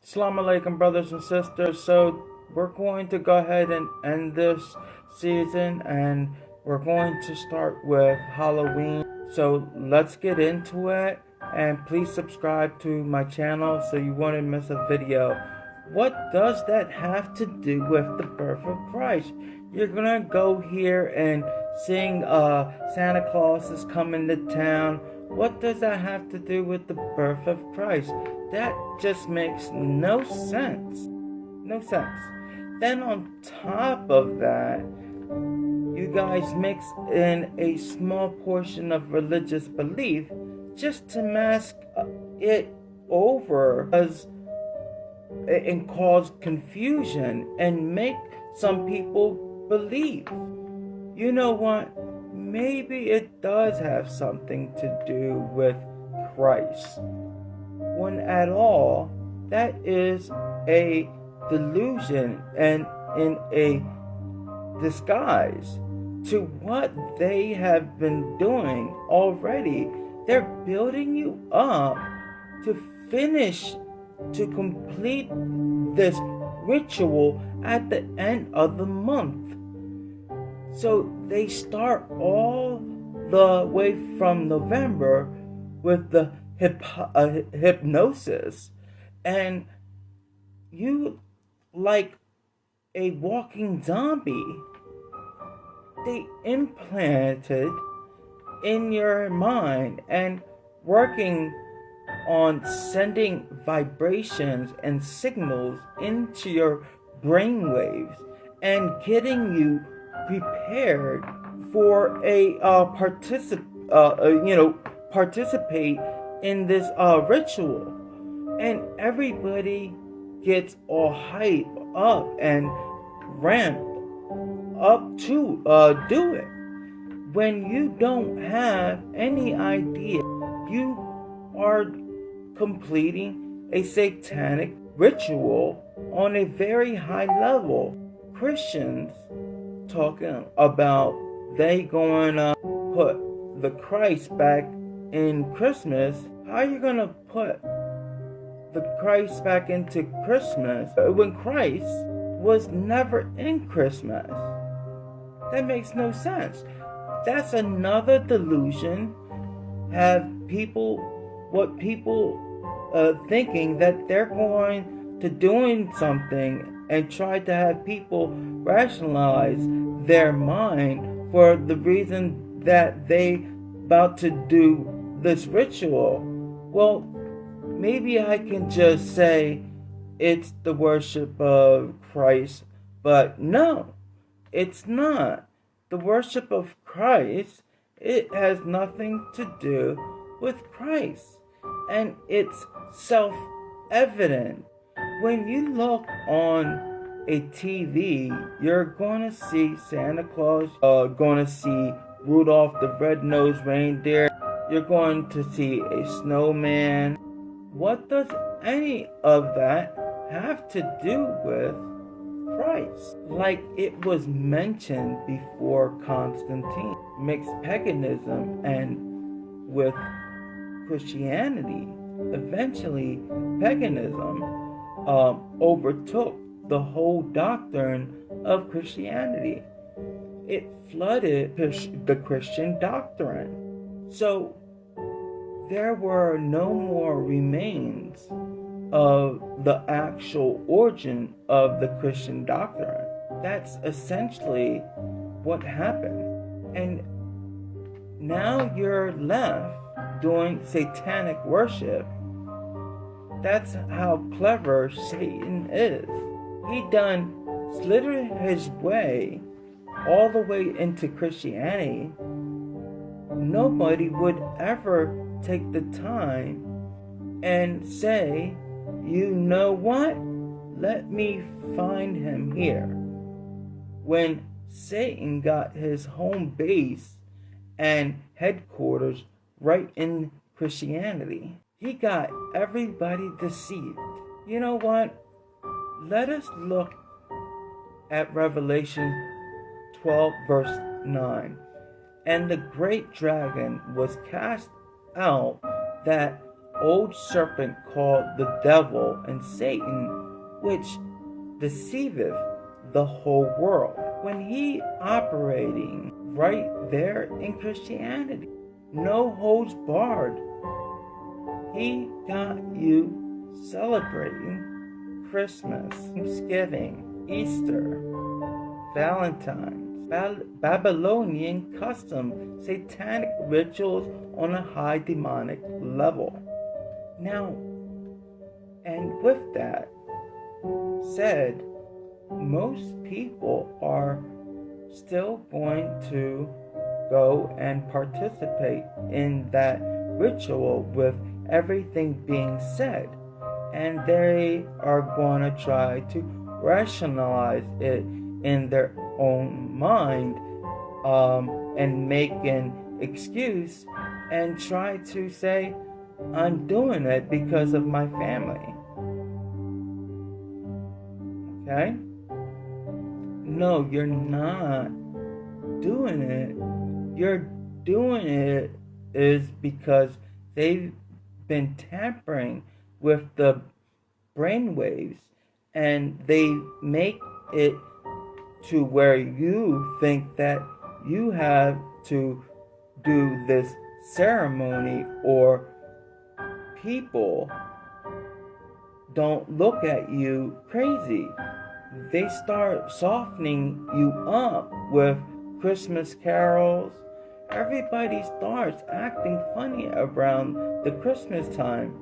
Assalamu alaikum, brothers and sisters. So we're going to go ahead and end this season, and we're going to start with Halloween. So let's get into it, and please subscribe to my channel so you won't miss a video. What does that have to do with the birth of Christ? You're gonna go here and sing Santa Claus is coming to town. What does that have to do with the birth of Christ? That just makes no sense. No sense. Then on top of that, you guys mix in a small portion of religious belief just to mask it over and cause confusion and make some people believe. You know what? Maybe it does have something to do with Christ. When at all, that is a delusion and in a disguise to what they have been doing already. They're building you up to finish, to complete this ritual at the end of the month. So they start all the way from November with the hypnosis, and you, like a walking zombie, they implanted in your mind and working on sending vibrations and signals into your brainwaves and getting you prepared for a participate in this ritual. And everybody gets all hyped up and ramped up to do it, when you don't have any idea you are completing a satanic ritual on a very high level. Christians talking about they going to put the Christ back in Christmas. How are you going to put the Christ back into Christmas when Christ was never in Christmas? That makes no sense. That's another delusion. Have people thinking that they're going to doing something and try to have people rationalize their mind for the reason that they about to do this ritual. Well, maybe I can just say it's the worship of Christ, but no, it's not. The worship of Christ, it has nothing to do with Christ, and it's self-evident. When you look on a TV, you're going to see Santa Claus, going to see Rudolph the Red-Nosed Reindeer, you're going to see a snowman. What does any of that have to do with Christ? Like it was mentioned before, Constantine mixed paganism and with Christianity. Eventually, paganism overtook the whole doctrine of Christianity. It flooded the Christian doctrine. So there were no more remains of the actual origin of the Christian doctrine. That's essentially what happened. And now you're left doing satanic worship. That's how clever Satan is. He done slithered his way all the way into Christianity. Nobody would ever take the time and say, you know what? Let me find him here. When Satan got his home base and headquarters right in Christianity, he got everybody deceived. You know what? Let us look at Revelation 12 verse 9. And the great dragon was cast out, that old serpent called the devil and Satan, which deceiveth the whole world. When he operating right there in Christianity, no holds barred, he got you celebrating Christmas, Thanksgiving, Easter, Valentine's, Babylonian custom, satanic rituals on a high demonic level. Now, and with that said, most people are still going to go and participate in that ritual with everything being said, and they are going to try to rationalize it in their own mind, and make an excuse and try to say, I'm doing it because of my family. Okay? No, you're not doing it. You're doing it is because they've been tampering with the brainwaves, and they make it to where you think that you have to do this ceremony, or people don't look at you crazy. They start softening you up with Christmas carols. Everybody starts acting funny around the Christmas time,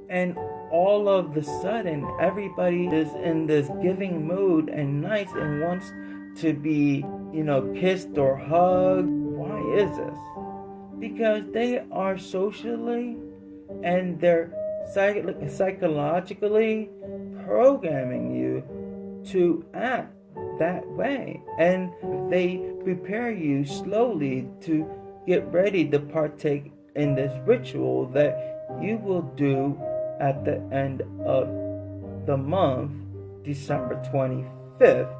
and all of the sudden everybody is in this giving mood and nice and wants to be, kissed or hugged. Why is this? Because they are socially and they're psychologically programming you to act that way, and they prepare you slowly to get ready to partake in this ritual that you will do at the end of the month, December 25th,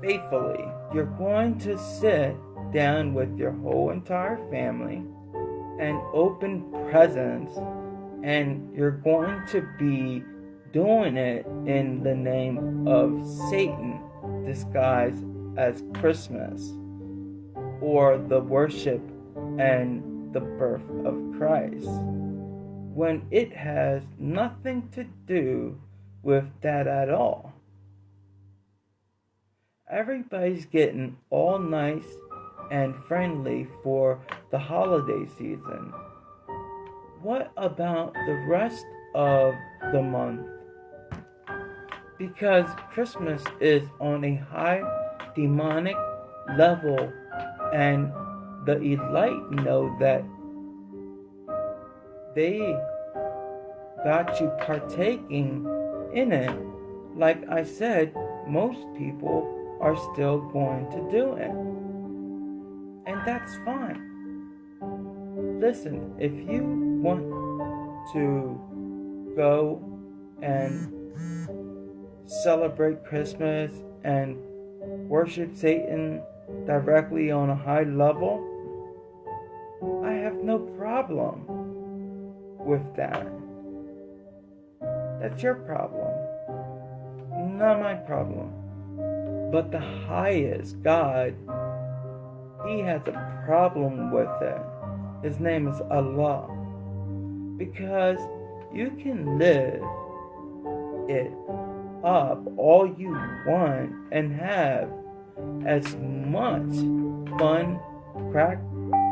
faithfully. You're going to sit down with your whole entire family and open presents, and you're going to be doing it in the name of Satan, disguised as Christmas, or the worship and the birth of Christ, when it has nothing to do with that at all. Everybody's getting all nice and friendly for the holiday season. What about the rest of the month? Because Christmas is on a high demonic level, and the elite know that they got you partaking in it. Like I said, most people are still going to do it, and that's fine. Listen, if you want to go and celebrate Christmas and worship Satan directly on a high level, I have no problem with that. That's your problem, not my problem. But the highest God, He has a problem with it. His name is Allah. Because you can live it up all you want and have as much fun, crack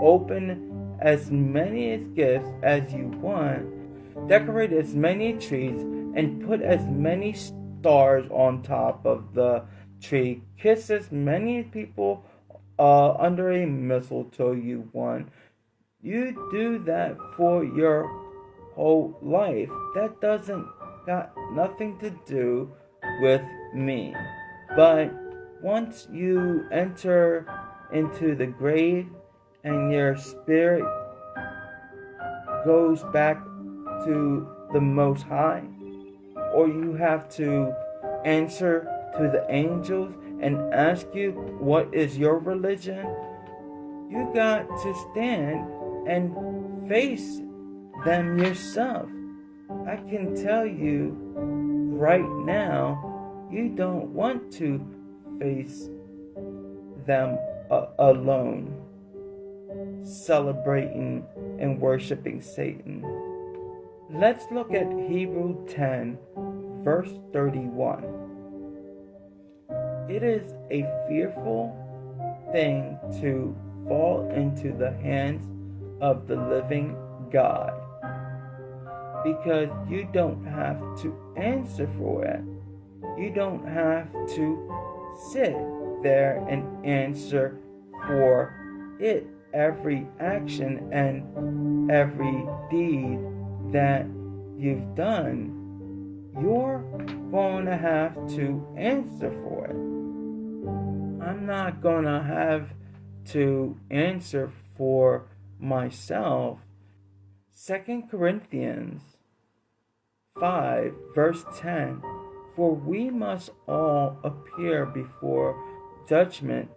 open as many gifts as you want, decorate as many trees, and put as many stars on top of the tree, kiss as many people under a mistletoe you want. You do that for your whole life. That doesn't got nothing to do with me. But once you enter into the grave and your spirit goes back to the Most High, or you have to answer to the angels and ask you, what is your religion? You got to stand and face them yourself. I can tell you right now, you don't want to face them alone, celebrating and worshiping Satan. Let's look at Hebrew 10, verse 31. It is a fearful thing to fall into the hands of the living God, because you don't have to answer for it. You don't have to sit there and answer for it, every action and every deed that you've done. You're going to have to answer for it. I'm not going to have to answer for myself. 2 Corinthians 5, verse 10. For we must all appear before judgment.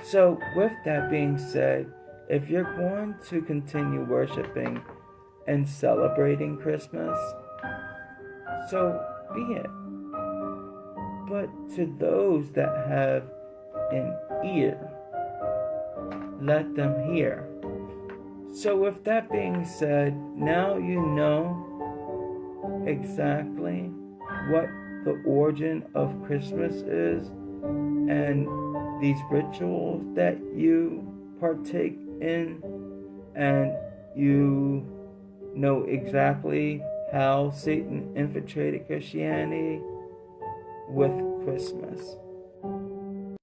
So with that being said, if you're going to continue worshiping and celebrating Christmas, so be it. But to those that have an ear, let them hear. So with that being said, now you know exactly what the origin of Christmas is, and these rituals that you partake in, and you know exactly how Satan infiltrated Christianity with Christmas.